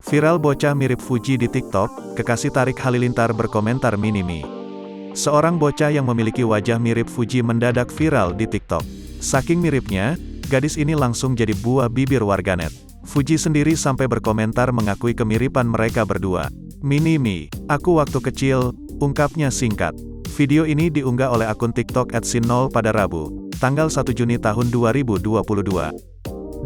Viral bocah mirip Fuji di TikTok, kekasih Tarik Halilintar berkomentar mini-me. Seorang bocah yang memiliki wajah mirip Fuji mendadak viral di TikTok. Saking miripnya, gadis ini langsung jadi buah bibir warganet. Fuji sendiri sampai berkomentar mengakui kemiripan mereka berdua. Mini-me, aku waktu kecil, ungkapnya singkat. Video ini diunggah oleh akun TikTok @sin0 pada Rabu, tanggal 1 Juni tahun 2022.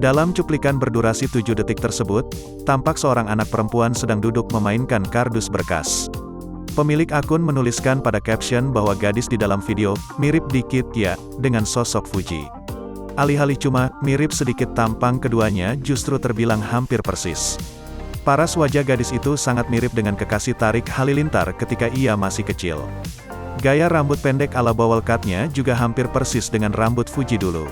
Dalam cuplikan berdurasi 7 detik tersebut, tampak seorang anak perempuan sedang duduk memainkan kardus berkas. Pemilik akun menuliskan pada caption bahwa gadis di dalam video, mirip dikit ya, dengan sosok Fuji. Alih-alih cuma, mirip sedikit tampang keduanya justru terbilang hampir persis. Paras wajah gadis itu sangat mirip dengan kekasih Tarik Halilintar ketika ia masih kecil. Gaya rambut pendek ala bowl cut-nya juga hampir persis dengan rambut Fuji dulu.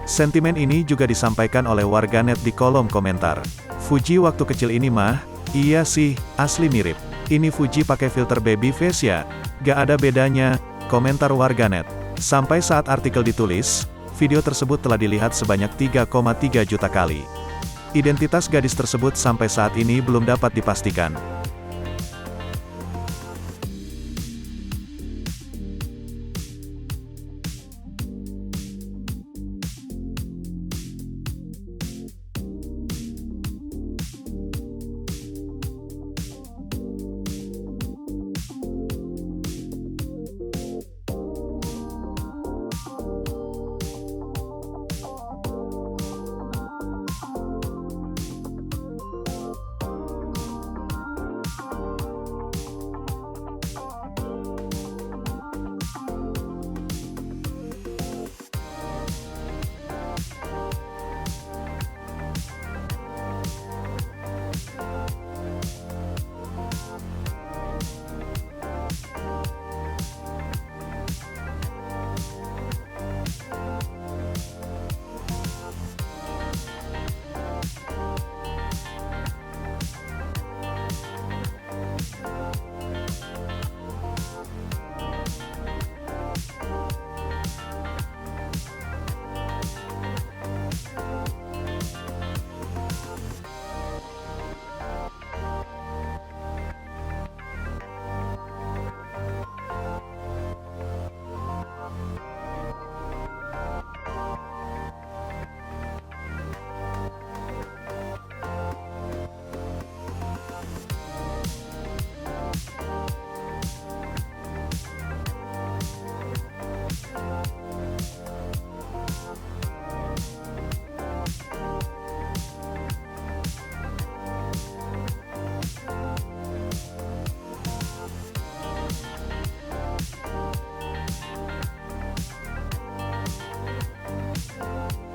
Sentimen ini juga disampaikan oleh warganet di kolom komentar. Fuji waktu kecil ini mah, iya sih, asli mirip. Ini Fuji pakai filter baby face ya? Gak ada bedanya, komentar warganet. Sampai saat artikel ditulis, video tersebut telah dilihat sebanyak 3,3 juta kali. Identitas gadis tersebut sampai saat ini belum dapat dipastikan.